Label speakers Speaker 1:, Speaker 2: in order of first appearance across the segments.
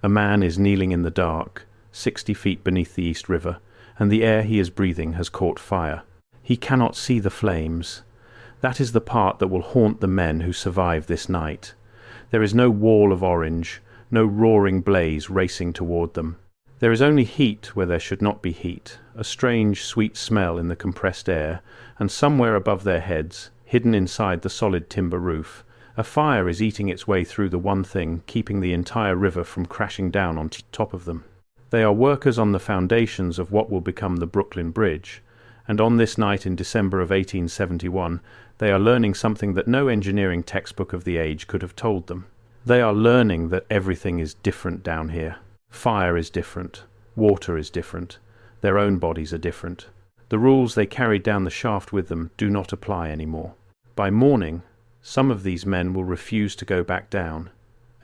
Speaker 1: A man is kneeling in the dark, 60 feet beneath the East River, and the air he is breathing has caught fire. He cannot see the flames. That is the part that will haunt the men who survive this night. There is no wall of orange, no roaring blaze racing toward them. There is only heat where there should not be heat, a strange sweet smell in the compressed air, and somewhere above their heads, hidden inside the solid timber roof, a fire is eating its way through the one thing keeping the entire river from crashing down on top of them. They are workers on the foundations of what will become the Brooklyn Bridge, and on this night in December of 1871 they are learning something that no engineering textbook of the age could have told them. They are learning that everything is different down here. Fire is different, water is different, their own bodies are different. The rules they carried down the shaft with them do not apply anymore. By morning, some of these men will refuse to go back down,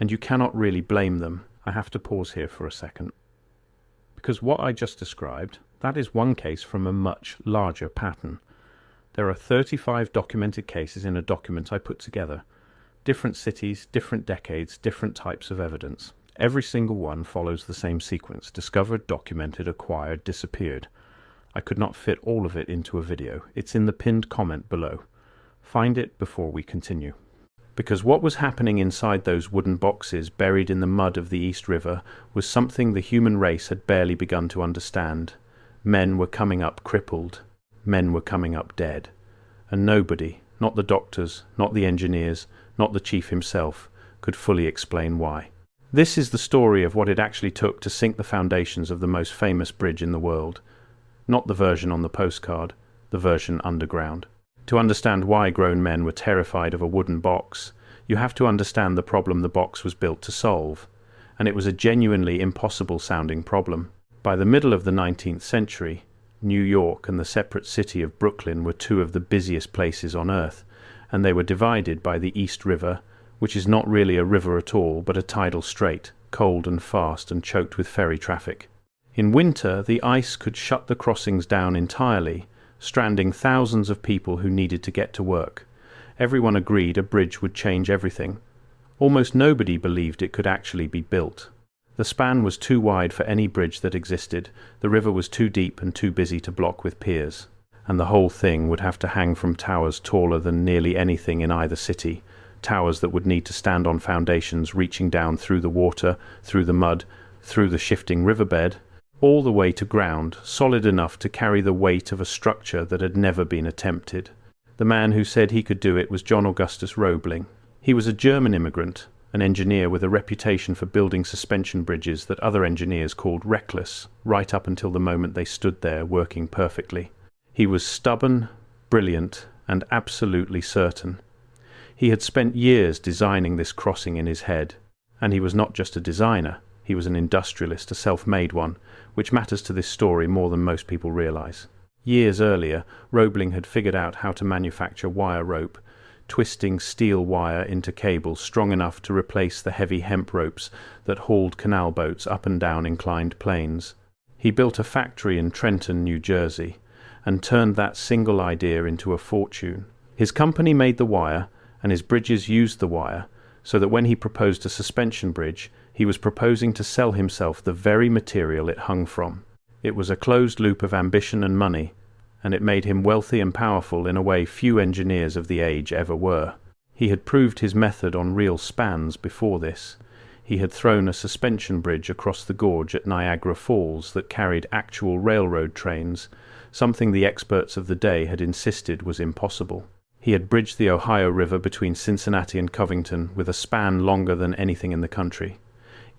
Speaker 1: and you cannot really blame them. I have to pause here for a second, because what I just described, that is one case from a much larger pattern. There are 35 documented cases in a document I put together. Different cities, different decades, different types of evidence. Every single one follows the same sequence: discovered, documented, acquired, disappeared. I could not fit all of it into a video. It's in the pinned comment below. Find it before we continue. Because what was happening inside those wooden boxes buried in the mud of the East River was something the human race had barely begun to understand. Men were coming up crippled. Men were coming up dead. And nobody, not the doctors, not the engineers, not the chief himself, could fully explain why. This is the story of what it actually took to sink the foundations of the most famous bridge in the world. Not the version on the postcard, the version underground. To understand why grown men were terrified of a wooden box, you have to understand the problem the box was built to solve. And it was a genuinely impossible-sounding problem. By the middle of the 19th century, New York and the separate city of Brooklyn were two of the busiest places on Earth, and they were divided by the East River, which is not really a river at all, but a tidal strait, cold and fast and choked with ferry traffic. In winter, the ice could shut the crossings down entirely, stranding thousands of people who needed to get to work. Everyone agreed a bridge would change everything. Almost nobody believed it could actually be built. The span was too wide for any bridge that existed, the river was too deep and too busy to block with piers, and the whole thing would have to hang from towers taller than nearly anything in either city, towers that would need to stand on foundations reaching down through the water, through the mud, through the shifting riverbed, all the way to ground, solid enough to carry the weight of a structure that had never been attempted. The man who said he could do it was John Augustus Roebling. He was a German immigrant, an engineer with a reputation for building suspension bridges that other engineers called reckless, right up until the moment they stood there working perfectly. He was stubborn, brilliant, and absolutely certain. He had spent years designing this crossing in his head, and he was not just a designer, he was an industrialist, a self-made one, which matters to this story more than most people realize. Years earlier, Roebling had figured out how to manufacture wire rope, twisting steel wire into cables strong enough to replace the heavy hemp ropes that hauled canal boats up and down inclined planes. He built a factory in Trenton, New Jersey, and turned that single idea into a fortune. His company made the wire, and his bridges used the wire, so that when he proposed a suspension bridge, he was proposing to sell himself the very material it hung from. It was a closed loop of ambition and money, and it made him wealthy and powerful in a way few engineers of the age ever were. He had proved his method on real spans before this. He had thrown a suspension bridge across the gorge at Niagara Falls that carried actual railroad trains, something the experts of the day had insisted was impossible. He had bridged the Ohio River between Cincinnati and Covington with a span longer than anything in the country.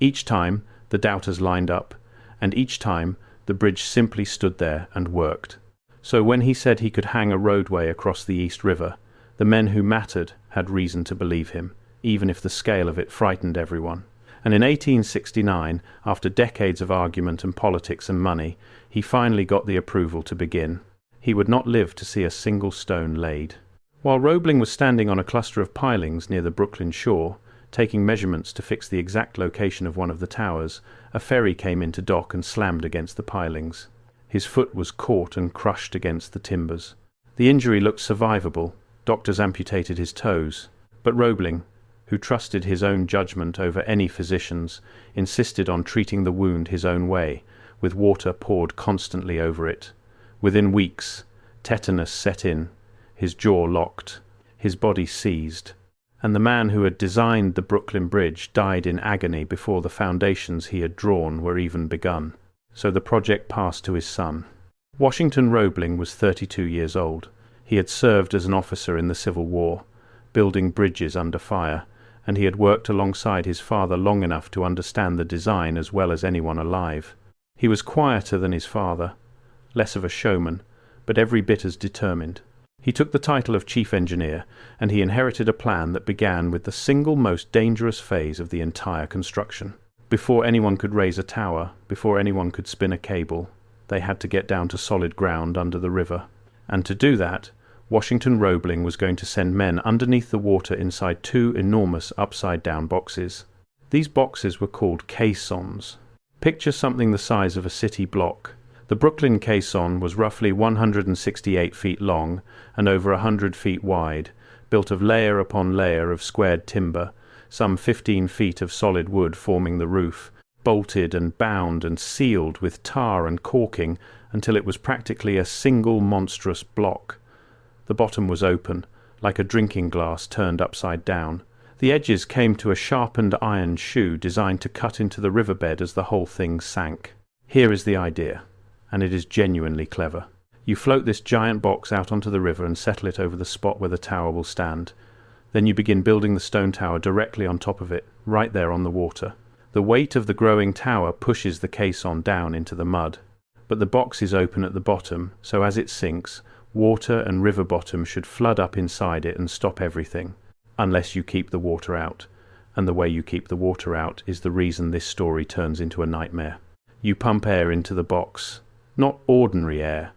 Speaker 1: Each time, the doubters lined up, and each time, the bridge simply stood there and worked. So when he said he could hang a roadway across the East River, the men who mattered had reason to believe him, even if the scale of it frightened everyone. And in 1869, after decades of argument and politics and money, he finally got the approval to begin. He would not live to see a single stone laid. While Roebling was standing on a cluster of pilings near the Brooklyn shore, taking measurements to fix the exact location of one of the towers, a ferry came into dock and slammed against the pilings. His foot was caught and crushed against the timbers. The injury looked survivable. Doctors amputated his toes. But Roebling, who trusted his own judgment over any physician's, insisted on treating the wound his own way, with water poured constantly over it. Within weeks, tetanus set in, his jaw locked, his body seized, and the man who had designed the Brooklyn Bridge died in agony before the foundations he had drawn were even begun. So the project passed to his son. Washington Roebling was 32 years old. He had served as an officer in the Civil War, building bridges under fire, and he had worked alongside his father long enough to understand the design as well as anyone alive. He was quieter than his father, less of a showman, but every bit as determined. He took the title of chief engineer, and he inherited a plan that began with the single most dangerous phase of the entire construction. Before anyone could raise a tower, before anyone could spin a cable, they had to get down to solid ground under the river. And to do that, Washington Roebling was going to send men underneath the water inside two enormous upside-down boxes. These boxes were called caissons. Picture something the size of a city block. The Brooklyn caisson was roughly 168 feet long and over 100 feet wide, built of layer upon layer of squared timber, some 15 feet of solid wood forming the roof, bolted and bound and sealed with tar and caulking until it was practically a single monstrous block. The bottom was open, like a drinking glass turned upside down. The edges came to a sharpened iron shoe designed to cut into the riverbed as the whole thing sank. Here is the idea, and it is genuinely clever. You float this giant box out onto the river and settle it over the spot where the tower will stand. Then you begin building the stone tower directly on top of it, right there on the water. The weight of the growing tower pushes the caisson down into the mud, but the box is open at the bottom, so as it sinks, water and river bottom should flood up inside it and stop everything, unless you keep the water out. And the way you keep the water out is the reason this story turns into a nightmare. You pump air into the box. Not ordinary air,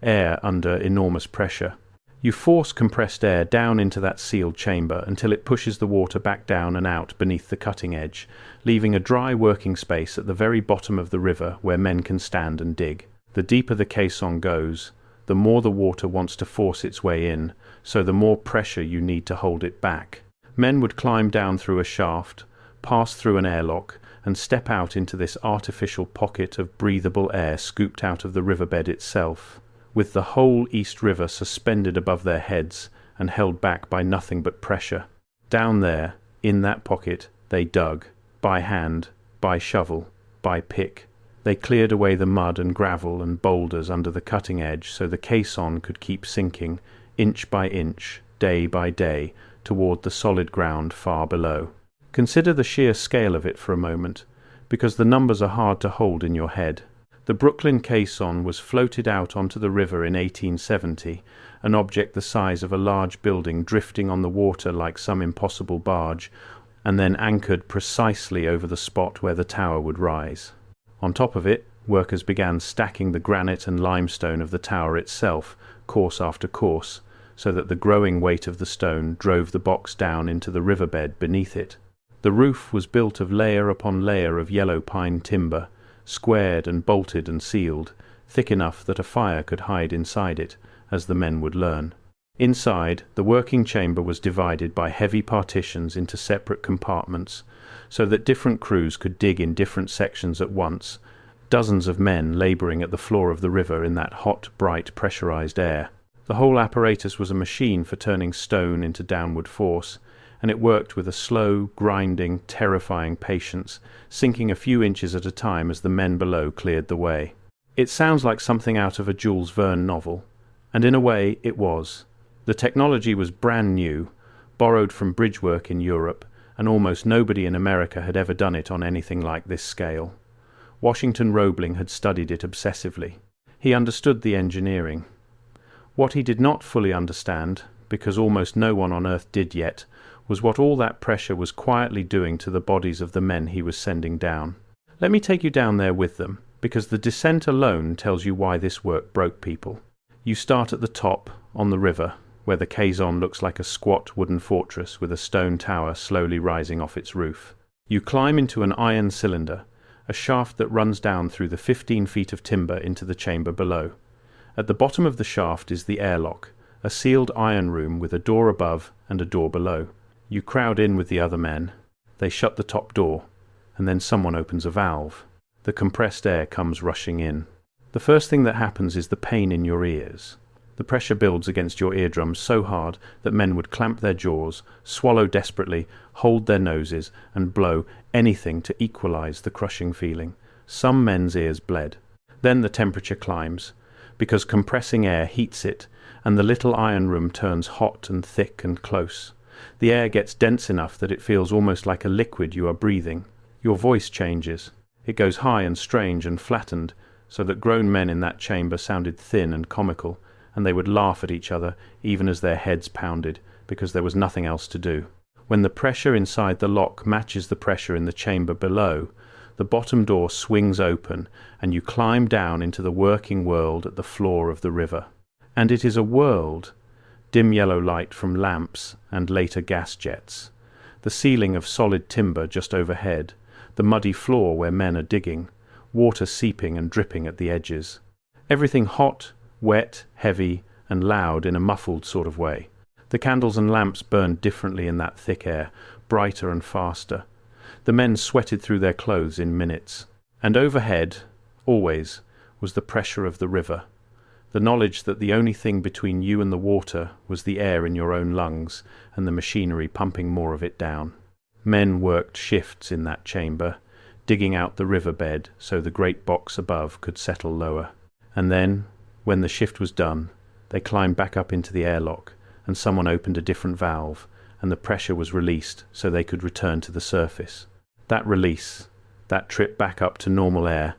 Speaker 1: air under enormous pressure. You force compressed air down into that sealed chamber until it pushes the water back down and out beneath the cutting edge, leaving a dry working space at the very bottom of the river where men can stand and dig. The deeper the caisson goes, the more the water wants to force its way in, so the more pressure you need to hold it back. Men would climb down through a shaft, pass through an airlock, and step out into this artificial pocket of breathable air scooped out of the riverbed itself, with the whole East River suspended above their heads and held back by nothing but pressure. Down there, in that pocket, they dug, by hand, by shovel, by pick. They cleared away the mud and gravel and boulders under the cutting edge so the caisson could keep sinking, inch by inch, day by day, toward the solid ground far below. Consider the sheer scale of it for a moment, because the numbers are hard to hold in your head. The Brooklyn caisson was floated out onto the river in 1870, an object the size of a large building drifting on the water like some impossible barge, and then anchored precisely over the spot where the tower would rise. On top of it, workers began stacking the granite and limestone of the tower itself, course after course, so that the growing weight of the stone drove the box down into the riverbed beneath it. The roof was built of layer upon layer of yellow pine timber, squared and bolted and sealed, thick enough that a fire could hide inside it, as the men would learn. Inside, the working chamber was divided by heavy partitions into separate compartments, so that different crews could dig in different sections at once, dozens of men labouring at the floor of the river in that hot, bright, pressurized air. The whole apparatus was a machine for turning stone into downward force, and it worked with a slow, grinding, terrifying patience, sinking a few inches at a time as the men below cleared the way. It sounds like something out of a Jules Verne novel, and in a way it was. The technology was brand new, borrowed from bridge work in Europe, and almost nobody in America had ever done it on anything like this scale. Washington Roebling had studied it obsessively. He understood the engineering. What he did not fully understand, because almost no one on Earth did yet, was what all that pressure was quietly doing to the bodies of the men he was sending down. Let me take you down there with them, because the descent alone tells you why this work broke people. You start at the top, on the river, where the caisson looks like a squat wooden fortress with a stone tower slowly rising off its roof. You climb into an iron cylinder, a shaft that runs down through the 15 feet of timber into the chamber below. At the bottom of the shaft is the airlock, a sealed iron room with a door above and a door below. You crowd in with the other men. They shut the top door, and then someone opens a valve. The compressed air comes rushing in. The first thing that happens is the pain in your ears. The pressure builds against your eardrums so hard that men would clamp their jaws, swallow desperately, hold their noses, and blow anything to equalize the crushing feeling. Some men's ears bled. Then the temperature climbs, because compressing air heats it, and the little iron room turns hot and thick and close. The air gets dense enough that it feels almost like a liquid you are breathing. Your voice changes. It goes high and strange and flattened, so that grown men in that chamber sounded thin and comical, and they would laugh at each other even as their heads pounded, because there was nothing else to do. When the pressure inside the lock matches the pressure in the chamber below, the bottom door swings open, and you climb down into the working world at the floor of the river. And it is a world. Dim yellow light from lamps and later gas jets. The ceiling of solid timber just overhead. The muddy floor where men are digging. Water seeping and dripping at the edges. Everything hot, wet, heavy, and loud in a muffled sort of way. The candles and lamps burned differently in that thick air, brighter and faster. The men sweated through their clothes in minutes. And overhead, always, was the pressure of the river. The knowledge that the only thing between you and the water was the air in your own lungs and the machinery pumping more of it down. Men worked shifts in that chamber, digging out the riverbed so the great box above could settle lower. And then, when the shift was done, they climbed back up into the airlock, and someone opened a different valve, and the pressure was released so they could return to the surface. That release, that trip back up to normal air,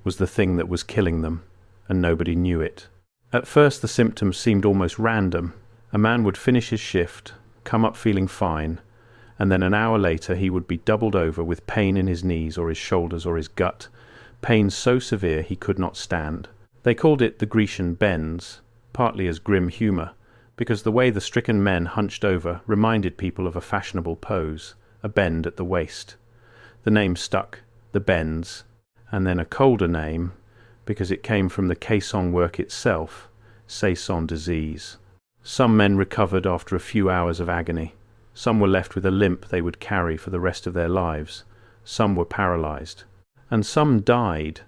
Speaker 1: was the thing that was killing them, and nobody knew it. At first the symptoms seemed almost random. A man would finish his shift, come up feeling fine, and then an hour later he would be doubled over with pain in his knees or his shoulders or his gut, pain so severe he could not stand. They called it the Grecian bends, partly as grim humour, because the way the stricken men hunched over reminded people of a fashionable pose, a bend at the waist. The name stuck, the bends, and then a colder name, because it came from the caisson work itself, caisson disease. Some men recovered after a few hours of agony. Some were left with a limp they would carry for the rest of their lives. Some were paralyzed. And some died,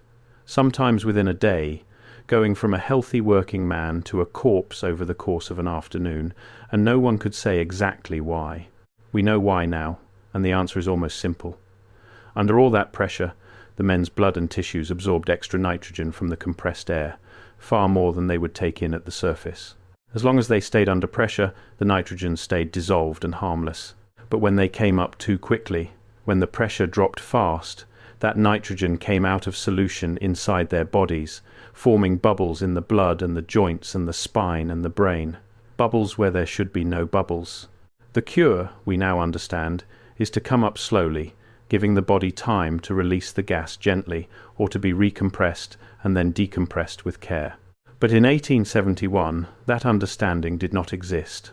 Speaker 1: sometimes within a day, going from a healthy working man to a corpse over the course of an afternoon, and no one could say exactly why. We know why now, and the answer is almost simple. Under all that pressure, the men's blood and tissues absorbed extra nitrogen from the compressed air, far more than they would take in at the surface. As long as they stayed under pressure, the nitrogen stayed dissolved and harmless. But when they came up too quickly, when the pressure dropped fast, that nitrogen came out of solution inside their bodies, forming bubbles in the blood and the joints and the spine and the brain. Bubbles where there should be no bubbles. The cure, we now understand, is to come up slowly, giving the body time to release the gas gently, or to be recompressed and then decompressed with care. But in 1871, that understanding did not exist.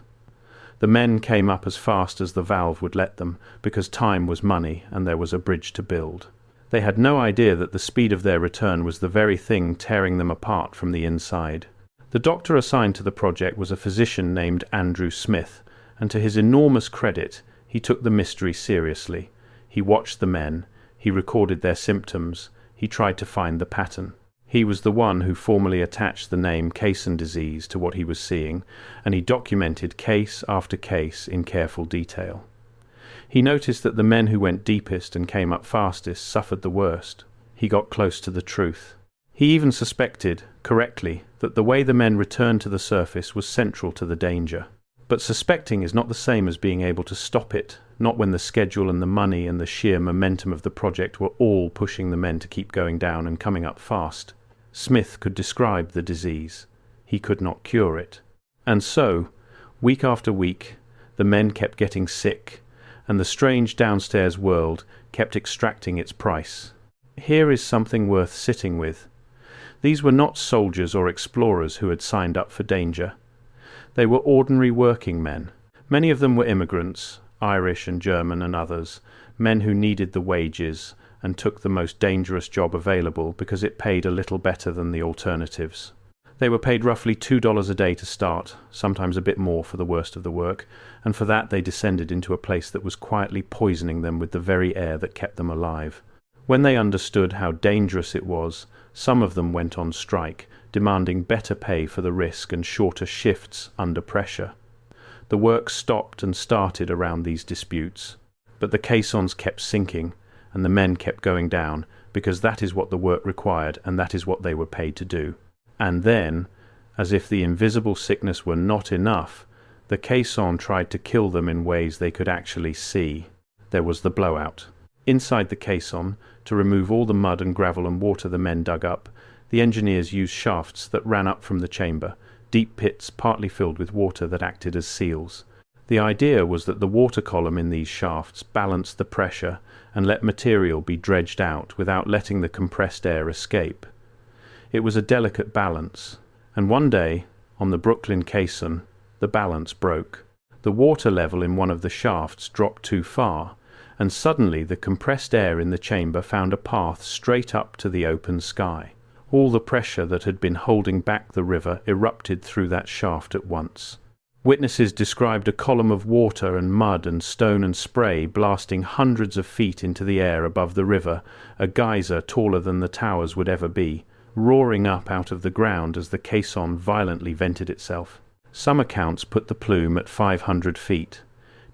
Speaker 1: The men came up as fast as the valve would let them, because time was money and there was a bridge to build. They had no idea that the speed of their return was the very thing tearing them apart from the inside. The doctor assigned to the project was a physician named Andrew Smith, and to his enormous credit, he took the mystery seriously. He watched the men, he recorded their symptoms, he tried to find the pattern. He was the one who formally attached the name Caisson disease to what he was seeing, and he documented case after case in careful detail. He noticed that the men who went deepest and came up fastest suffered the worst. He got close to the truth. He even suspected, correctly, that the way the men returned to the surface was central to the danger. But suspecting is not the same as being able to stop it, not when the schedule and the money and the sheer momentum of the project were all pushing the men to keep going down and coming up fast. Smith could describe the disease. He could not cure it. And so, week after week, the men kept getting sick, and the strange downstairs world kept extracting its price. Here is something worth sitting with. These were not soldiers or explorers who had signed up for danger. They were ordinary working men. Many of them were immigrants, Irish and German and others, men who needed the wages and took the most dangerous job available because it paid a little better than the alternatives. They were paid roughly $2 a day to start, sometimes a bit more for the worst of the work, and for that they descended into a place that was quietly poisoning them with the very air that kept them alive. When they understood how dangerous it was, some of them went on strike, demanding better pay for the risk and shorter shifts under pressure. The work stopped and started around these disputes, but the caissons kept sinking, and the men kept going down, because that is what the work required, and that is what they were paid to do. And then, as if the invisible sickness were not enough, the caisson tried to kill them in ways they could actually see. There was the blowout. Inside the caisson, to remove all the mud and gravel and water the men dug up, the engineers used shafts that ran up from the chamber, deep pits partly filled with water that acted as seals. The idea was that the water column in these shafts balanced the pressure and let material be dredged out without letting the compressed air escape. It was a delicate balance, and one day, on the Brooklyn caisson, the balance broke. The water level in one of the shafts dropped too far, and suddenly the compressed air in the chamber found a path straight up to the open sky. All the pressure that had been holding back the river erupted through that shaft at once. Witnesses described a column of water and mud and stone and spray blasting hundreds of feet into the air above the river, a geyser taller than the towers would ever be, roaring up out of the ground as the caisson violently vented itself. Some accounts put the plume at 500 feet.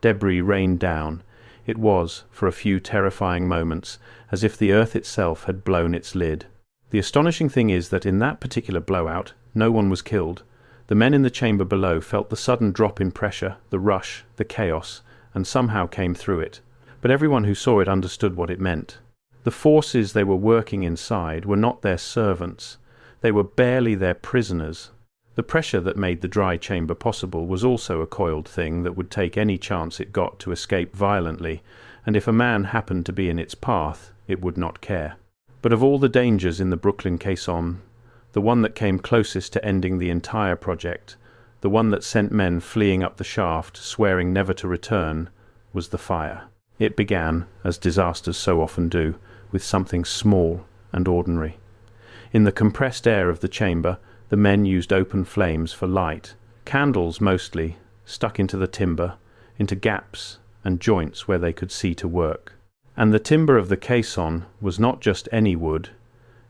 Speaker 1: Debris rained down. It was, for a few terrifying moments, as if the earth itself had blown its lid. The astonishing thing is that in that particular blowout, no one was killed. The men in the chamber below felt the sudden drop in pressure, the rush, the chaos, and somehow came through it. But everyone who saw it understood what it meant. The forces they were working inside were not their servants. They were barely their prisoners. The pressure that made the dry chamber possible was also a coiled thing that would take any chance it got to escape violently, and if a man happened to be in its path, it would not care. But of all the dangers in the Brooklyn caisson, the one that came closest to ending the entire project, the one that sent men fleeing up the shaft, swearing never to return, was the fire. It began, as disasters so often do, with something small and ordinary. In the compressed air of the chamber, the men used open flames for light, candles mostly, stuck into the timber, into gaps and joints where they could see to work. And the timber of the caisson was not just any wood,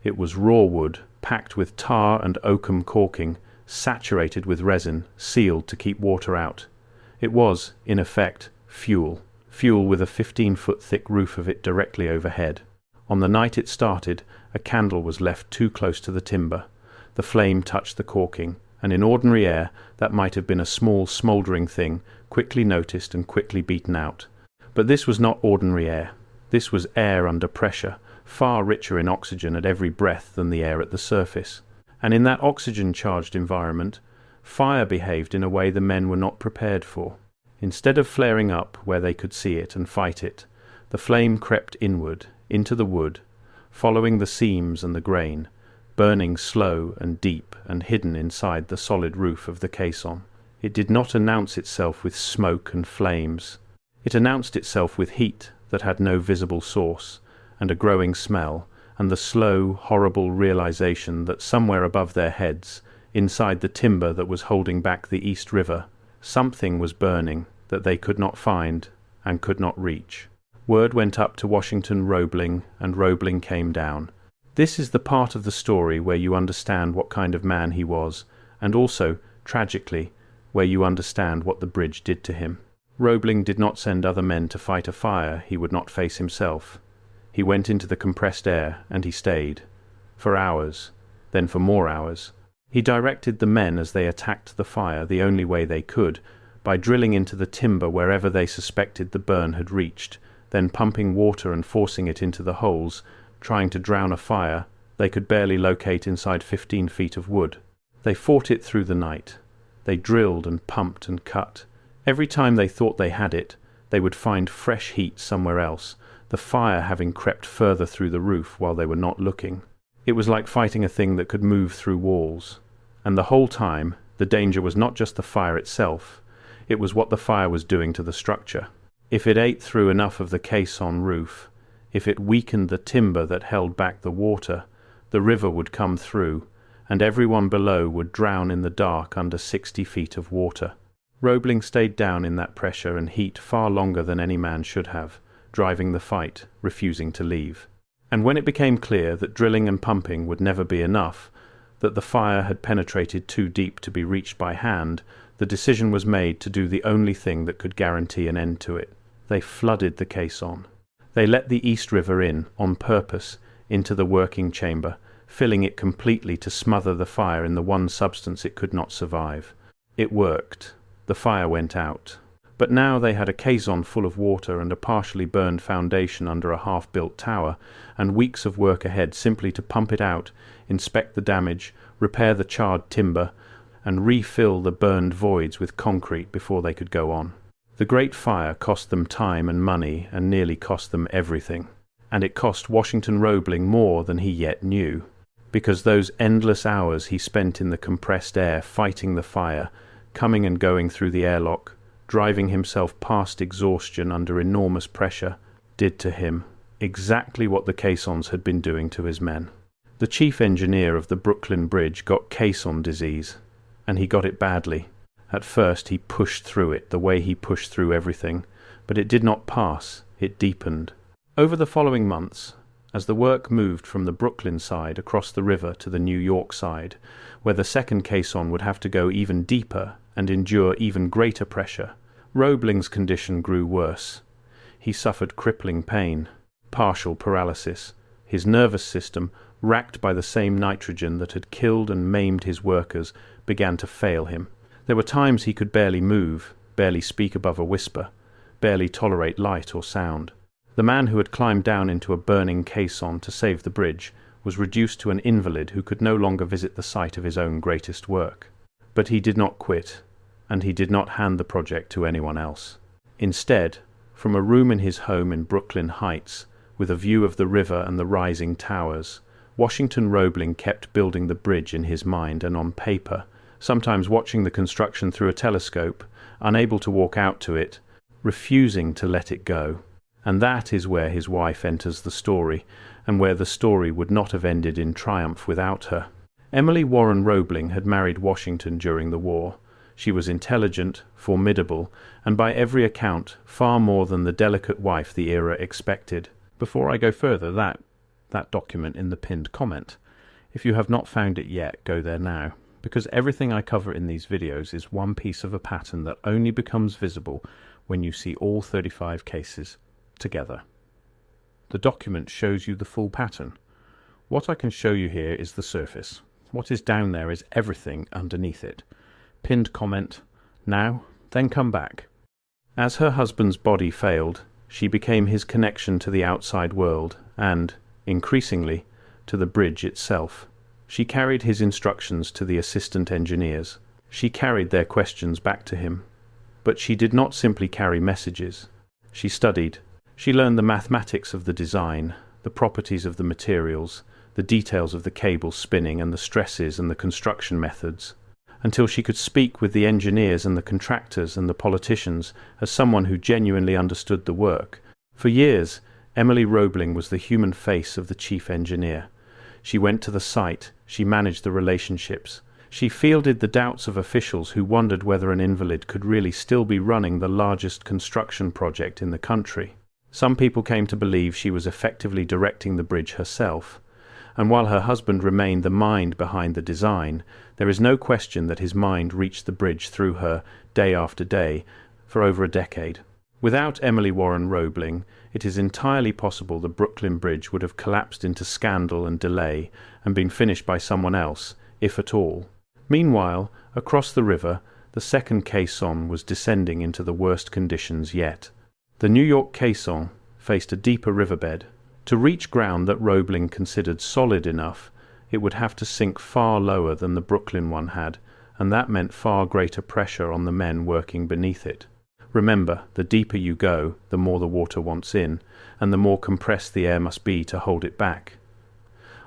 Speaker 1: it was raw wood, packed with tar and oakum caulking, saturated with resin, sealed to keep water out. It was, in effect, fuel with a 15-foot thick roof of it directly overhead. On the night it started, a candle was left too close to the timber. The flame touched the caulking, and in ordinary air that might have been a small smouldering thing, quickly noticed and quickly beaten out. But this was not ordinary air. This was air under pressure, far richer in oxygen at every breath than the air at the surface. And in that oxygen-charged environment, fire behaved in a way the men were not prepared for. Instead of flaring up where they could see it and fight it, the flame crept inward, into the wood, following the seams and the grain, burning slow and deep and hidden inside the solid roof of the caisson. It did not announce itself with smoke and flames. It announced itself with heat that had no visible source, and a growing smell, and the slow, horrible realization that somewhere above their heads, inside the timber that was holding back the East River, something was burning that they could not find and could not reach. Word went up to Washington Roebling, and Roebling came down. This is the part of the story where you understand what kind of man he was, and also, tragically, where you understand what the bridge did to him. Roebling did not send other men to fight a fire he would not face himself. He went into the compressed air, and he stayed. For hours, then for more hours. He directed the men as they attacked the fire the only way they could, by drilling into the timber wherever they suspected the burn had reached, then pumping water and forcing it into the holes, trying to drown a fire they could barely locate inside 15 feet of wood. They fought it through the night. They drilled and pumped and cut. Every time they thought they had it, they would find fresh heat somewhere else, the fire having crept further through the roof while they were not looking. It was like fighting a thing that could move through walls. And the whole time, the danger was not just the fire itself, it was what the fire was doing to the structure. If it ate through enough of the caisson roof, if it weakened the timber that held back the water, the river would come through, and everyone below would drown in the dark under 60 feet of water. Roebling stayed down in that pressure and heat far longer than any man should have, driving the fight, refusing to leave. And when it became clear that drilling and pumping would never be enough, that the fire had penetrated too deep to be reached by hand, the decision was made to do the only thing that could guarantee an end to it. They flooded the caisson. They let the East River in, on purpose, into the working chamber, filling it completely to smother the fire in the one substance it could not survive. It worked. The fire went out. But now they had a caisson full of water and a partially burned foundation under a half-built tower, and weeks of work ahead simply to pump it out, inspect the damage, repair the charred timber, and refill the burned voids with concrete before they could go on. The great fire cost them time and money and nearly cost them everything. And it cost Washington Roebling more than he yet knew, because those endless hours he spent in the compressed air fighting the fire, coming and going through the airlock, driving himself past exhaustion under enormous pressure, did to him exactly what the caissons had been doing to his men. The chief engineer of the Brooklyn Bridge got caisson disease, and he got it badly. At first he pushed through it the way he pushed through everything, but it did not pass, it deepened. Over the following months, as the work moved from the Brooklyn side across the river to the New York side, where the second caisson would have to go even deeper and endure even greater pressure, Roebling's condition grew worse. He suffered crippling pain, partial paralysis. His nervous system, racked by the same nitrogen that had killed and maimed his workers, began to fail him. There were times he could barely move, barely speak above a whisper, barely tolerate light or sound. The man who had climbed down into a burning caisson to save the bridge was reduced to an invalid who could no longer visit the site of his own greatest work. But he did not quit, and he did not hand the project to anyone else. Instead, from a room in his home in Brooklyn Heights, with a view of the river and the rising towers, Washington Roebling kept building the bridge in his mind and on paper, sometimes watching the construction through a telescope, unable to walk out to it, refusing to let it go. And that is where his wife enters the story, and where the story would not have ended in triumph without her. Emily Warren Roebling had married Washington during the war. She was intelligent, formidable, and by every account far more than the delicate wife the era expected. Before I go further, that document in the pinned comment. If you have not found it yet, go there now, because everything I cover in these videos is one piece of a pattern that only becomes visible when you see all 35 cases together. The document shows you the full pattern. What I can show you here is the surface. What is down there is everything underneath it. Pinned comment, now, then come back. As her husband's body failed, she became his connection to the outside world and, increasingly, to the bridge itself. She carried his instructions to the assistant engineers. She carried their questions back to him. But she did not simply carry messages. She studied. She learned the mathematics of the design, the properties of the materials, the details of the cable spinning and the stresses and the construction methods, until she could speak with the engineers and the contractors and the politicians as someone who genuinely understood the work. For years, Emily Roebling was the human face of the chief engineer. She went to the site, she managed the relationships. She fielded the doubts of officials who wondered whether an invalid could really still be running the largest construction project in the country. Some people came to believe she was effectively directing the bridge herself, and while her husband remained the mind behind the design, there is no question that his mind reached the bridge through her day after day for over a decade. Without Emily Warren Roebling, it is entirely possible the Brooklyn Bridge would have collapsed into scandal and delay and been finished by someone else, if at all. Meanwhile, across the river, the second caisson was descending into the worst conditions yet. The New York caisson faced a deeper riverbed. To reach ground that Roebling considered solid enough, it would have to sink far lower than the Brooklyn one had, and that meant far greater pressure on the men working beneath it. Remember, the deeper you go, the more the water wants in, and the more compressed the air must be to hold it back.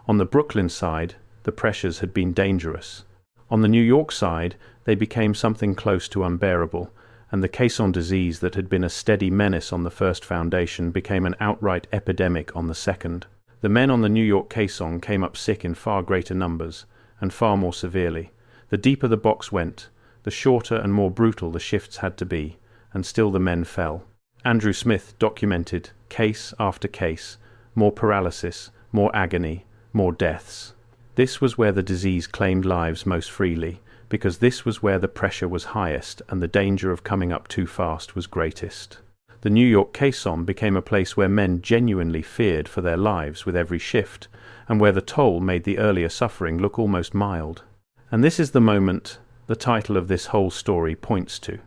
Speaker 1: On the Brooklyn side, the pressures had been dangerous. On the New York side, they became something close to unbearable, and the caisson disease that had been a steady menace on the first foundation became an outright epidemic on the second. The men on the New York caisson came up sick in far greater numbers, and far more severely. The deeper the box went, the shorter and more brutal the shifts had to be, and still the men fell. Andrew Smith documented case after case, more paralysis, more agony, more deaths. This was where the disease claimed lives most freely, because this was where the pressure was highest and the danger of coming up too fast was greatest. The New York caisson became a place where men genuinely feared for their lives with every shift, and where the toll made the earlier suffering look almost mild. And this is the moment the title of this whole story points to.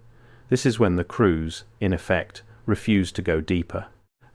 Speaker 1: This is when the crews, in effect, refused to go deeper.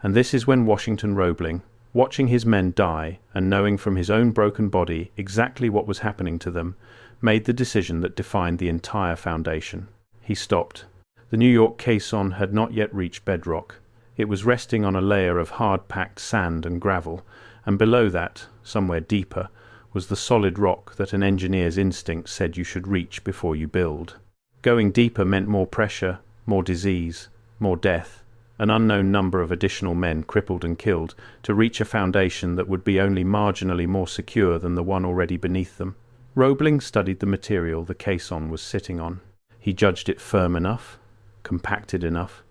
Speaker 1: And this is when Washington Roebling, watching his men die and knowing from his own broken body exactly what was happening to them, made the decision that defined the entire foundation. He stopped. The New York caisson had not yet reached bedrock. It was resting on a layer of hard-packed sand and gravel, and below that, somewhere deeper, was the solid rock that an engineer's instinct said you should reach before you build. Going deeper meant more pressure, more disease, more death, an unknown number of additional men crippled and killed to reach a foundation that would be only marginally more secure than the one already beneath them. Roebling studied the material the caisson was sitting on. He judged it firm enough, compacted enough,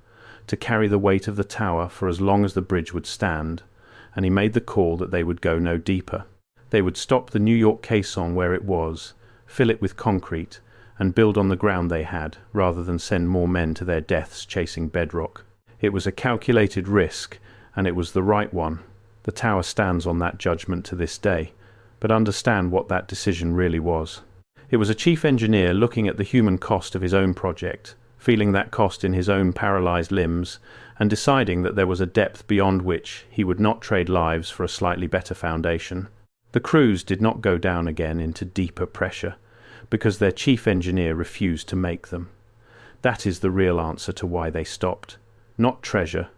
Speaker 1: to carry the weight of the tower for as long as the bridge would stand, and he made the call that they would go no deeper. They would stop the New York caisson where it was, fill it with concrete, and build on the ground they had, rather than send more men to their deaths chasing bedrock. It was a calculated risk, and it was the right one. The tower stands on that judgment to this day, but understand what that decision really was. It was a chief engineer looking at the human cost of his own project, feeling that cost in his own paralyzed limbs, and deciding that there was a depth beyond which he would not trade lives for a slightly better foundation. The crews did not go down again into deeper pressure, because their chief engineer refused to make them. That is the real answer to why they stopped. Not treasure,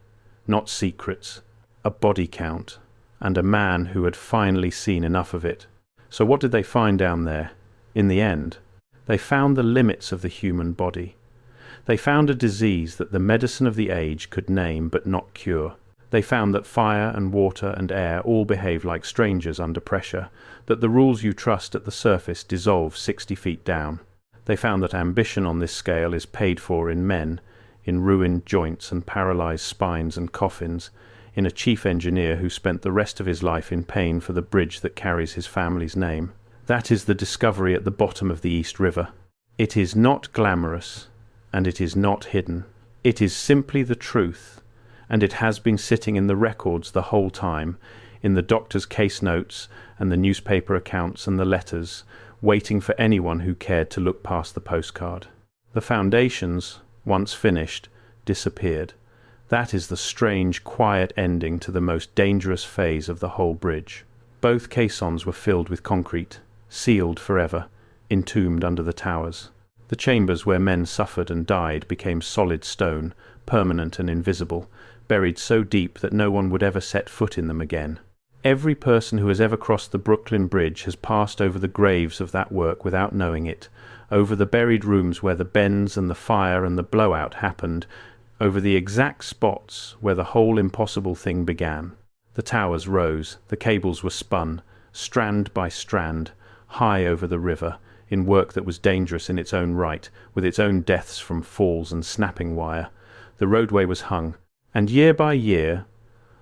Speaker 1: not secrets, a body count, and a man who had finally seen enough of it. So what did they find down there? In the end, they found the limits of the human body. They found a disease that the medicine of the age could name but not cure. They found that fire and water and air all behave like strangers under pressure, that the rules you trust at the surface dissolve 60 feet down. They found that ambition on this scale is paid for in men, in ruined joints and paralyzed spines and coffins, in a chief engineer who spent the rest of his life in pain for the bridge that carries his family's name. That is the discovery at the bottom of the East River. It is not glamorous, and it is not hidden. It is simply the truth, and it has been sitting in the records the whole time, in the doctor's case notes and the newspaper accounts and the letters, waiting for anyone who cared to look past the postcard. The foundations, once finished, disappeared. That is the strange, quiet ending to the most dangerous phase of the whole bridge. Both caissons were filled with concrete, sealed forever, entombed under the towers. The chambers where men suffered and died became solid stone, permanent and invisible, buried so deep that no one would ever set foot in them again. Every person who has ever crossed the Brooklyn Bridge has passed over the graves of that work without knowing it, over the buried rooms where the bends and the fire and the blowout happened, over the exact spots where the whole impossible thing began. The towers rose, the cables were spun, strand by strand, high over the river, in work that was dangerous in its own right, with its own deaths from falls and snapping wire. The roadway was hung, and year by year,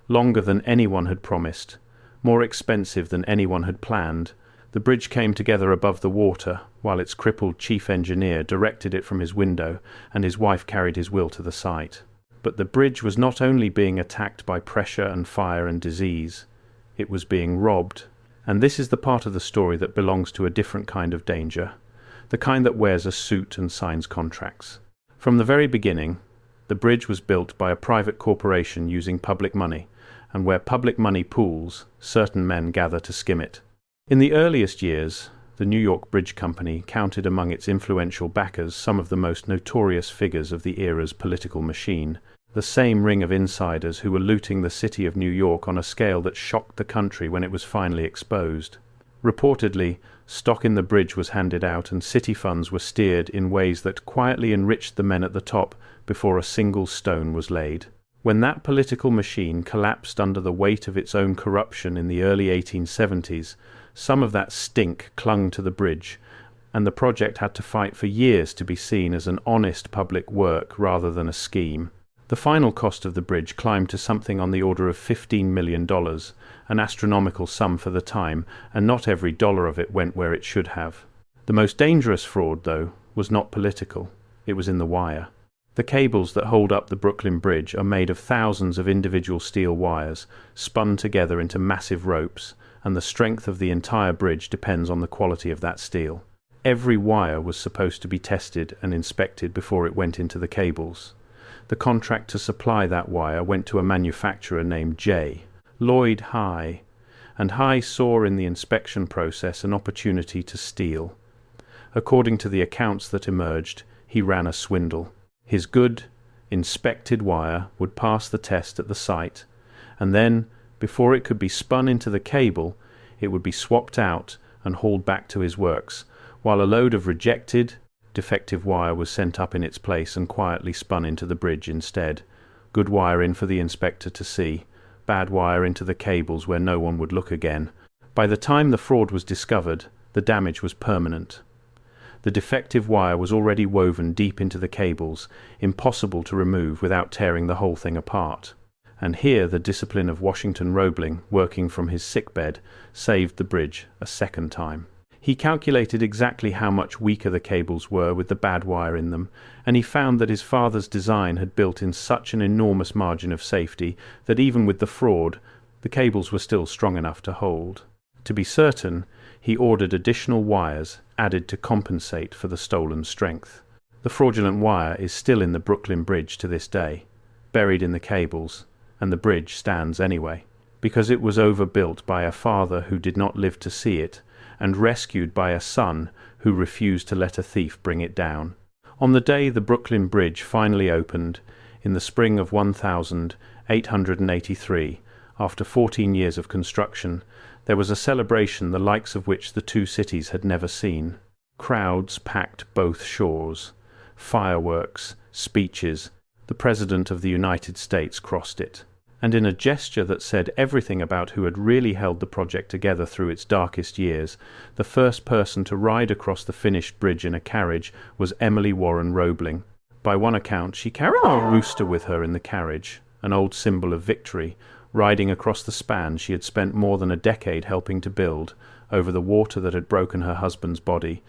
Speaker 1: longer than anyone had promised, more expensive than anyone had planned, the bridge came together above the water, while its crippled chief engineer directed it from his window, and his wife carried his will to the site. But the bridge was not only being attacked by pressure and fire and disease, it was being robbed. And this is the part of the story that belongs to a different kind of danger, the kind that wears a suit and signs contracts. From the very beginning, the bridge was built by a private corporation using public money, and where public money pools, certain men gather to skim it. In the earliest years, the New York Bridge Company counted among its influential backers some of the most notorious figures of the era's political machine, the same ring of insiders who were looting the city of New York on a scale that shocked the country when it was finally exposed. Reportedly, stock in the bridge was handed out and city funds were steered in ways that quietly enriched the men at the top before a single stone was laid. When that political machine collapsed under the weight of its own corruption in the early 1870s, some of that stink clung to the bridge, and the project had to fight for years to be seen as an honest public work rather than a scheme. The final cost of the bridge climbed to something on the order of $15 million, an astronomical sum for the time, and not every dollar of it went where it should have. The most dangerous fraud, though, was not political. It was in the wire. The cables that hold up the Brooklyn Bridge are made of thousands of individual steel wires, spun together into massive ropes, and the strength of the entire bridge depends on the quality of that steel. Every wire was supposed to be tested and inspected before it went into the cables. The contract to supply that wire went to a manufacturer named J. Lloyd High, and High saw in the inspection process an opportunity to steal. According to the accounts that emerged, he ran a swindle. His good, inspected wire would pass the test at the site, and then, before it could be spun into the cable, it would be swapped out and hauled back to his works, while a load of rejected, defective wire was sent up in its place and quietly spun into the bridge instead. Good wire in for the inspector to see, bad wire into the cables where no one would look again. By the time the fraud was discovered, the damage was permanent. The defective wire was already woven deep into the cables, impossible to remove without tearing the whole thing apart. And here the discipline of Washington Roebling, working from his sickbed, saved the bridge a second time. He calculated exactly how much weaker the cables were with the bad wire in them, and he found that his father's design had built in such an enormous margin of safety that even with the fraud, the cables were still strong enough to hold. To be certain, he ordered additional wires added to compensate for the stolen strength. The fraudulent wire is still in the Brooklyn Bridge to this day, buried in the cables, and the bridge stands anyway, because it was overbuilt by a father who did not live to see it, and rescued by a son who refused to let a thief bring it down. On the day the Brooklyn Bridge finally opened, in the spring of 1883, after 14 years of construction, there was a celebration the likes of which the two cities had never seen. Crowds packed both shores. Fireworks, speeches. The President of the United States crossed it. And in a gesture that said everything about who had really held the project together through its darkest years, the first person to ride across the finished bridge in a carriage was Emily Warren Roebling. By one account, she carried a rooster with her in the carriage, an old symbol of victory, riding across the span she had spent more than a decade helping to build, over the water that had broken her husband's body,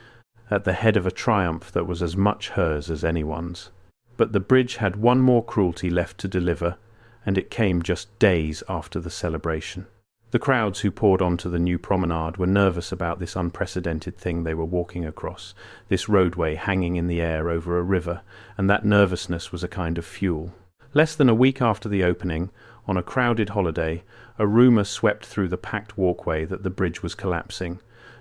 Speaker 1: at the head of a triumph that was as much hers as anyone's. But the bridge had one more cruelty left to deliver, and it came just days after the celebration. The crowds who poured onto the new promenade were nervous about this unprecedented thing they were walking across, this roadway hanging in the air over a river, and that nervousness was a kind of fuel. Less than a week after the opening, on a crowded holiday, a rumour swept through the packed walkway that the bridge was collapsing.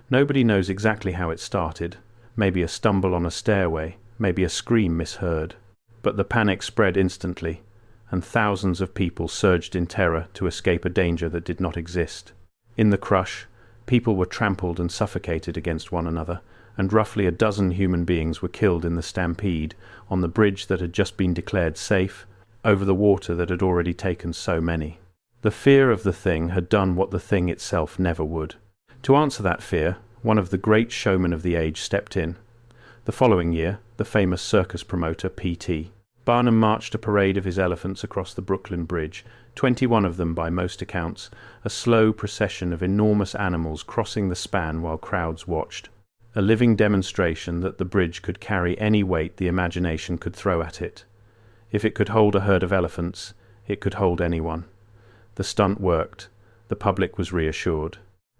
Speaker 1: Nobody knows exactly how it started. Maybe a stumble on a stairway, maybe a scream misheard. But the panic spread instantly, and thousands of people surged in terror to escape a danger that did not exist. In the crush, people were trampled and suffocated against one another, and roughly a dozen human beings were killed in the stampede on the bridge that had just been declared safe, over the water that had already taken so many. The fear of the thing had done what the thing itself never would. To answer that fear, one of the great showmen of the age stepped in. The following year, the famous circus promoter P.T. Barnum marched a parade of his elephants across the Brooklyn Bridge, 21 of them by most accounts, a slow procession of enormous animals crossing the span while crowds watched. A living demonstration that the bridge could carry any weight the imagination could throw at it. If it could hold a herd of elephants, it could hold anyone. The stunt worked. The public was reassured.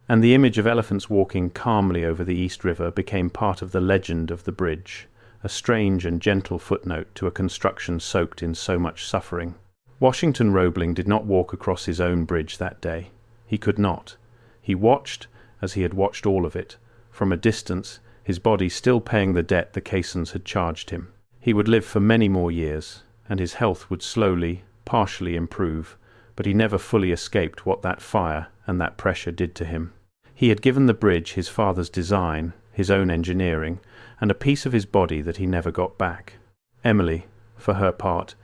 Speaker 1: And the image of elephants walking calmly over the East River became part of the legend of the bridge, a strange and gentle footnote to a construction soaked in so much suffering. Washington Roebling did not walk across his own bridge that day. He could not. He watched, as he had watched all of it, from a distance, his body still paying the debt the Caissons had charged him. He would live for many more years, and his health would slowly, partially improve, but he never fully escaped what that fire and that pressure did to him. He had given the bridge his father's design, his own engineering, and a piece of his body that he never got back. Emily, for her part,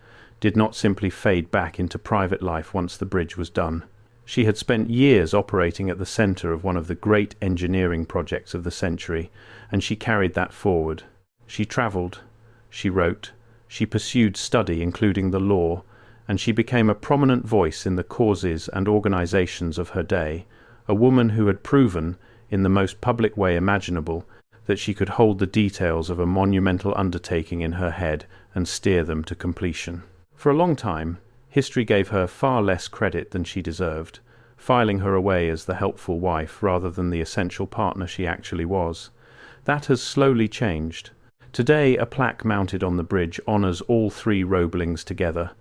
Speaker 1: did not simply fade back into private life once the bridge was done. She had spent years operating at the centre of one of the great engineering projects of the century, and she carried that forward. She travelled, she wrote, she pursued study, including the law, and she became a prominent voice in the causes and organisations of her day, a woman who had proven, in the most public way imaginable, that she could hold the details of a monumental undertaking in her head and steer them to completion. For a long time, history gave her far less credit than she deserved, filing her away as the helpful wife rather than the essential partner she actually was. That has slowly changed. Today, a plaque mounted on the bridge honours all three Roeblings together: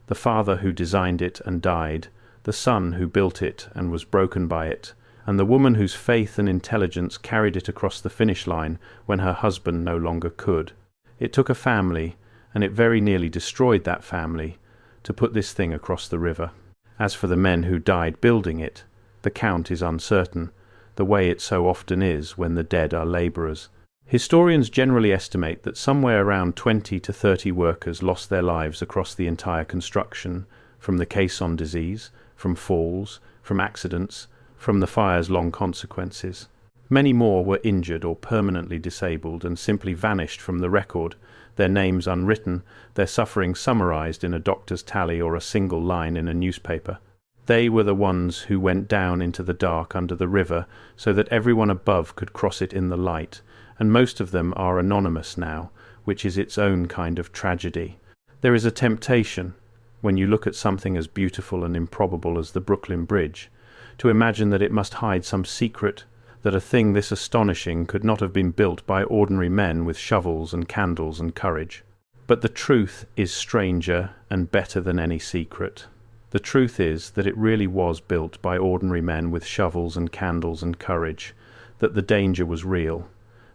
Speaker 1: the father who designed it and died, the son who built it and was broken by it, and the woman whose faith and intelligence carried it across the finish line when her husband no longer could. It took a family, and it very nearly destroyed that family, to put this thing across the river. As for the men who died building it, the count is uncertain, the way it so often is when the dead are labourers. Historians generally estimate that somewhere around 20 to 30 workers lost their lives across the entire construction, from the caisson disease, from falls, from accidents, from the fire's long consequences. Many more were injured or permanently disabled and simply vanished from the record, their names unwritten, their suffering summarised in a doctor's tally or a single line in a newspaper. They were the ones who went down into the dark under the river so that everyone above could cross it in the light, and most of them are anonymous now, which is its own kind of tragedy. There is a temptation, when you look at something as beautiful and improbable as the Brooklyn Bridge, to imagine that it must hide some secret, that a thing this astonishing could not have been built by ordinary men with shovels and candles and courage. But the truth is stranger and better than any secret. The truth is that it really was built by ordinary men with shovels and candles and courage, that the danger was real,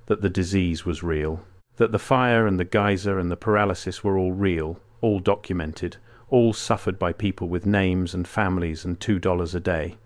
Speaker 1: that the disease was real, that the fire and the geyser and the paralysis were all real, all documented, all suffered by people with names and families and $2 a day.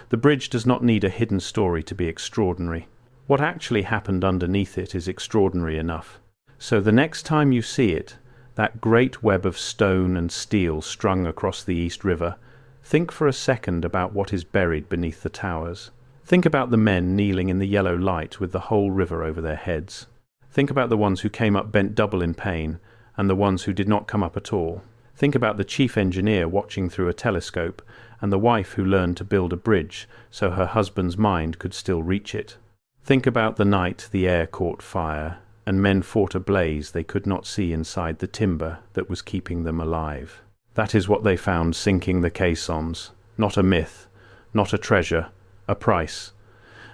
Speaker 1: The bridge does not need a hidden story to be extraordinary. What actually happened underneath it is extraordinary enough. So the next time you see it, that great web of stone and steel strung across the East River, think for a second about what is buried beneath the towers. Think about the men kneeling in the yellow light with the whole river over their heads. Think about the ones who came up bent double in pain, and the ones who did not come up at all. Think about the chief engineer watching through a telescope, and the wife who learned to build a bridge so her husband's mind could still reach it. Think about the night the air caught fire, and men fought a blaze they could not see inside the timber that was keeping them alive. That is what they found sinking the caissons, not a myth, not a treasure, a price.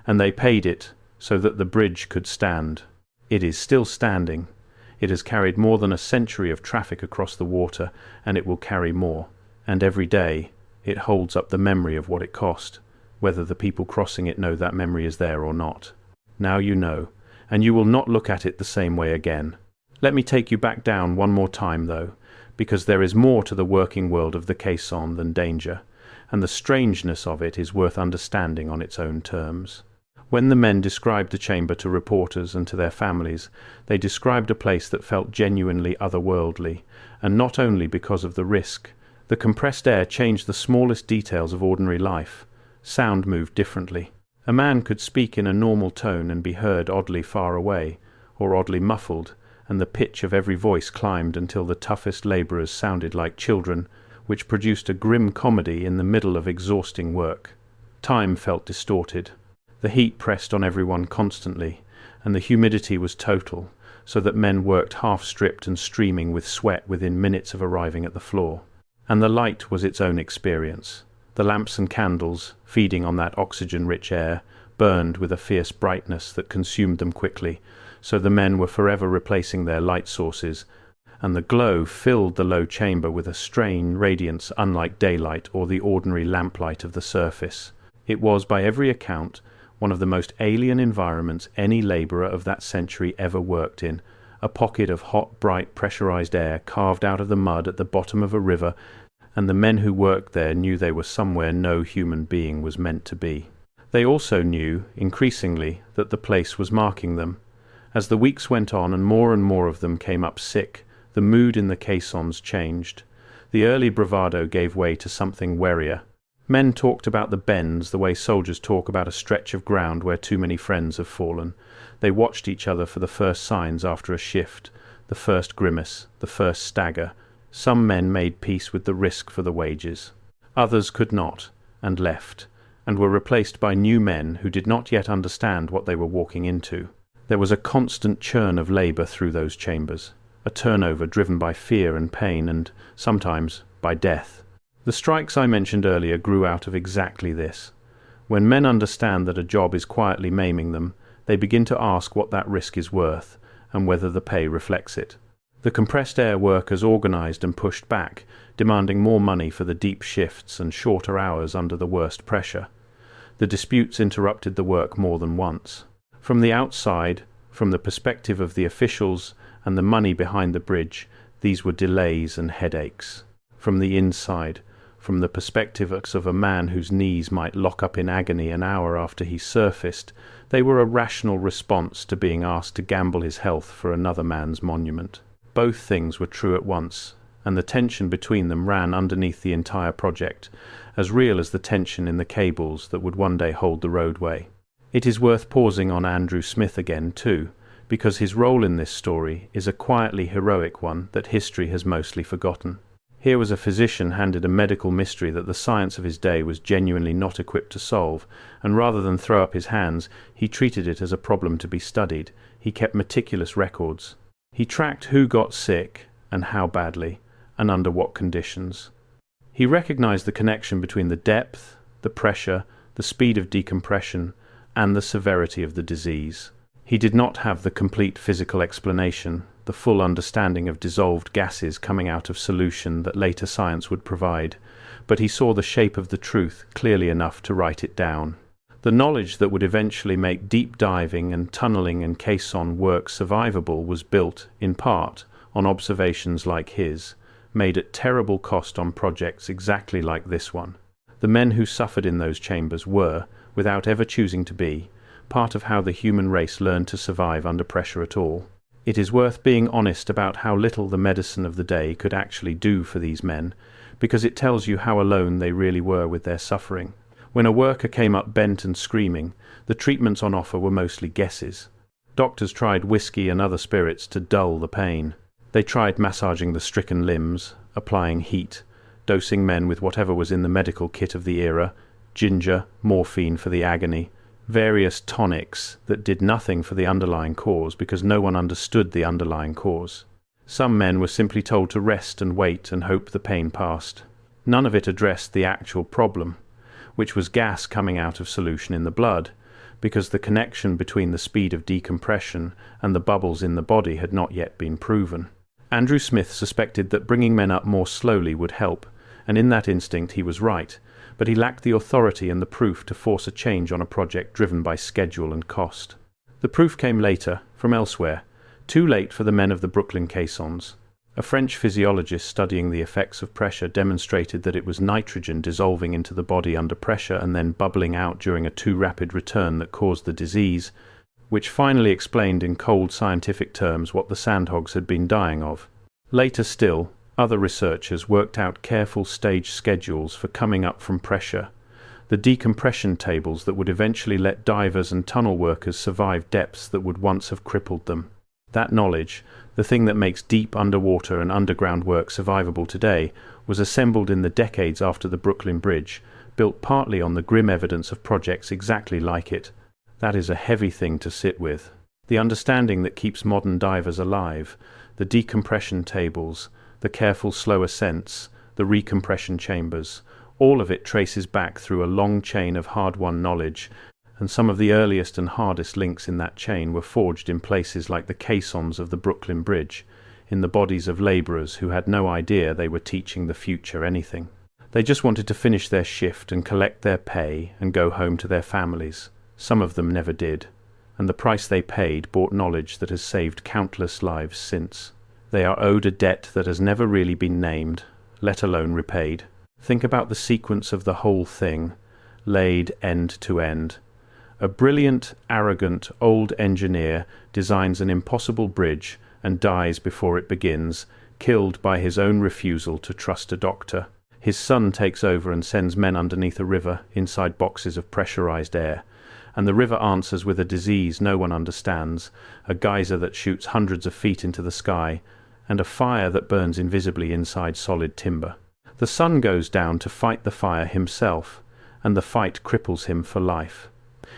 Speaker 1: And they paid it so that the bridge could stand. It is still standing. It has carried more than a century of traffic across the water, and it will carry more. And every day it holds up the memory of what it cost, whether the people crossing it know that memory is there or not. Now you know, and you will not look at it the same way again. Let me take you back down one more time, though, because there is more to the working world of the caisson than danger, and the strangeness of it is worth understanding on its own terms. When the men described the chamber to reporters and to their families, they described a place that felt genuinely otherworldly, and not only because of the risk. The compressed air changed the smallest details of ordinary life. Sound moved differently. A man could speak in a normal tone and be heard oddly far away, or oddly muffled, and the pitch of every voice climbed until the toughest labourers sounded like children, which produced a grim comedy in the middle of exhausting work. Time felt distorted. The heat pressed on everyone constantly, and the humidity was total, so that men worked half-stripped and streaming with sweat within minutes of arriving at the floor. And the light was its own experience. The lamps and candles, feeding on that oxygen-rich air, burned with a fierce brightness that consumed them quickly, so the men were forever replacing their light sources, and the glow filled the low chamber with a strange radiance unlike daylight or the ordinary lamplight of the surface. It was, by every account, one of the most alien environments any labourer of that century ever worked in, a pocket of hot, bright, pressurised air carved out of the mud at the bottom of a river, and the men who worked there knew they were somewhere no human being was meant to be. They also knew, increasingly, that the place was marking them. As the weeks went on and more of them came up sick, the mood in the caissons changed. The early bravado gave way to something warier. Men talked about the bends the way soldiers talk about a stretch of ground where too many friends have fallen. They watched each other for the first signs after a shift, the first grimace, the first stagger. Some men made peace with the risk for the wages. Others could not, and left, and were replaced by new men who did not yet understand what they were walking into. There was a constant churn of labour through those chambers, a turnover driven by fear and pain and, sometimes, by death. The strikes I mentioned earlier grew out of exactly this. When men understand that a job is quietly maiming them, they begin to ask what that risk is worth, and whether the pay reflects it. The compressed air workers organised and pushed back, demanding more money for the deep shifts and shorter hours under the worst pressure. The disputes interrupted the work more than once. From the outside, from the perspective of the officials and the money behind the bridge, these were delays and headaches. From the inside, from the perspective of a man whose knees might lock up in agony an hour after he surfaced, they were a rational response to being asked to gamble his health for another man's monument. Both things were true at once, and the tension between them ran underneath the entire project, as real as the tension in the cables that would one day hold the roadway. It is worth pausing on Andrew Smith again, too, because his role in this story is a quietly heroic one that history has mostly forgotten. Here was a physician handed a medical mystery that the science of his day was genuinely not equipped to solve, and rather than throw up his hands, he treated it as a problem to be studied. He kept meticulous records. He tracked who got sick, and how badly, and under what conditions. He recognized the connection between the depth, the pressure, the speed of decompression, and the severity of the disease. He did not have the complete physical explanation, the full understanding of dissolved gases coming out of solution that later science would provide, but he saw the shape of the truth clearly enough to write it down. The knowledge that would eventually make deep diving and tunneling and caisson work survivable was built, in part, on observations like his, made at terrible cost on projects exactly like this one. The men who suffered in those chambers were, without ever choosing to be, part of how the human race learned to survive under pressure at all. It is worth being honest about how little the medicine of the day could actually do for these men, because it tells you how alone they really were with their suffering. When a worker came up bent and screaming, the treatments on offer were mostly guesses. Doctors tried whiskey and other spirits to dull the pain. They tried massaging the stricken limbs, applying heat, dosing men with whatever was in the medical kit of the era, ginger, morphine for the agony, various tonics that did nothing for the underlying cause because no one understood the underlying cause. Some men were simply told to rest and wait and hope the pain passed. None of it addressed the actual problem, which was gas coming out of solution in the blood, because the connection between the speed of decompression and the bubbles in the body had not yet been proven. Andrew Smith suspected that bringing men up more slowly would help, and in that instinct he was right, but he lacked the authority and the proof to force a change on a project driven by schedule and cost. The proof came later, from elsewhere, too late for the men of the Brooklyn Caissons. A French physiologist studying the effects of pressure demonstrated that it was nitrogen dissolving into the body under pressure and then bubbling out during a too rapid return that caused the disease, which finally explained in cold scientific terms what the sandhogs had been dying of. Later still, other researchers worked out careful stage schedules for coming up from pressure, the decompression tables that would eventually let divers and tunnel workers survive depths that would once have crippled them. That knowledge, the thing that makes deep underwater and underground work survivable today, was assembled in the decades after the Brooklyn Bridge, built partly on the grim evidence of projects exactly like it. That is a heavy thing to sit with. The understanding that keeps modern divers alive, the decompression tables, the careful slow ascents, the recompression chambers, all of it traces back through a long chain of hard-won knowledge, and some of the earliest and hardest links in that chain were forged in places like the caissons of the Brooklyn Bridge, in the bodies of labourers who had no idea they were teaching the future anything. They just wanted to finish their shift and collect their pay and go home to their families. Some of them never did, and the price they paid bought knowledge that has saved countless lives since. They are owed a debt that has never really been named, let alone repaid. Think about the sequence of the whole thing, laid end to end. A brilliant, arrogant, old engineer designs an impossible bridge and dies before it begins, killed by his own refusal to trust a doctor. His son takes over and sends men underneath a river inside boxes of pressurized air, and the river answers with a disease no one understands, a geyser that shoots hundreds of feet into the sky, and a fire that burns invisibly inside solid timber. The son goes down to fight the fire himself, and the fight cripples him for life.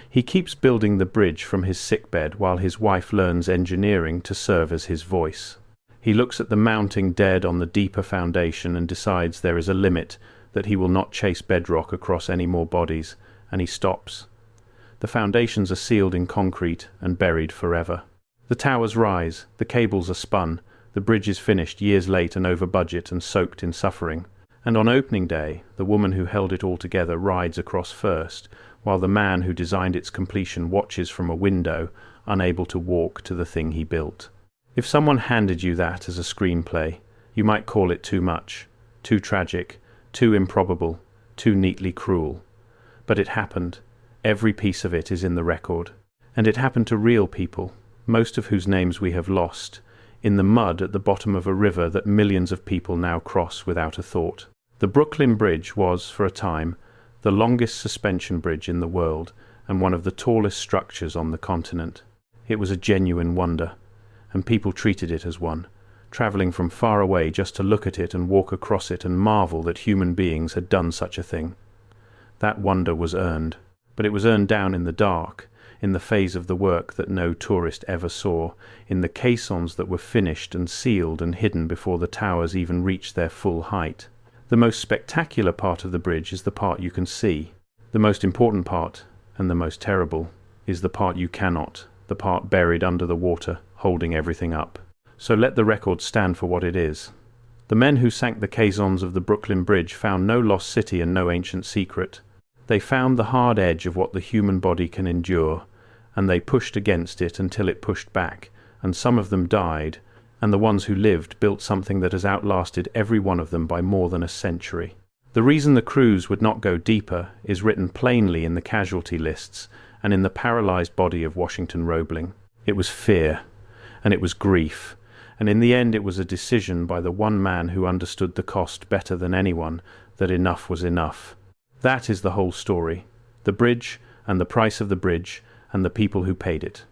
Speaker 1: He keeps building the bridge from his sickbed while his wife learns engineering to serve as his voice. He looks at the mounting dead on the deeper foundation and decides there is a limit, that he will not chase bedrock across any more bodies, and he stops. The foundations are sealed in concrete and buried forever. The towers rise, the cables are spun, the bridge is finished years late and over budget and soaked in suffering. And on opening day, the woman who held it all together rides across first, while the man who designed its completion watches from a window, unable to walk to the thing he built. If someone handed you that as a screenplay, you might call it too much, too tragic, too improbable, too neatly cruel. But it happened. Every piece of it is in the record. And it happened to real people, most of whose names we have lost, in the mud at the bottom of a river that millions of people now cross without a thought. The Brooklyn Bridge was, for a time, the longest suspension bridge in the world and one of the tallest structures on the continent. It was a genuine wonder, and people treated it as one, travelling from far away just to look at it and walk across it and marvel that human beings had done such a thing. That wonder was earned, but it was earned down in the dark, in the phase of the work that no tourist ever saw, in the caissons that were finished and sealed and hidden before the towers even reached their full height. The most spectacular part of the bridge is the part you can see. The most important part, and the most terrible, is the part you cannot, the part buried under the water, holding everything up. So let the record stand for what it is. The men who sank the caissons of the Brooklyn Bridge found no lost city and no ancient secret. They found the hard edge of what the human body can endure, and they pushed against it until it pushed back, and some of them died, and the ones who lived built something that has outlasted every one of them by more than a century. The reason the crews would not go deeper is written plainly in the casualty lists and in the paralyzed body of Washington Roebling. It was fear, and it was grief, and in the end it was a decision by the one man who understood the cost better than anyone that enough was enough. That is the whole story, the bridge and the price of the bridge and the people who paid it.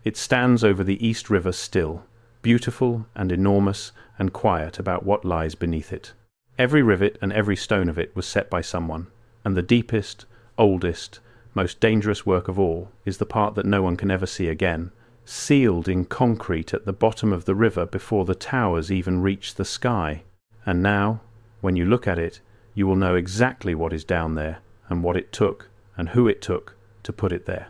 Speaker 1: It stands over the East River still, beautiful and enormous and quiet about what lies beneath it. Every rivet and every stone of it was set by someone, and the deepest, oldest, most dangerous work of all is the part that no one can ever see again, sealed in concrete at the bottom of the river before the towers even reach the sky. And now, when you look at it, you will know exactly what is down there and what it took and who it took to put it there.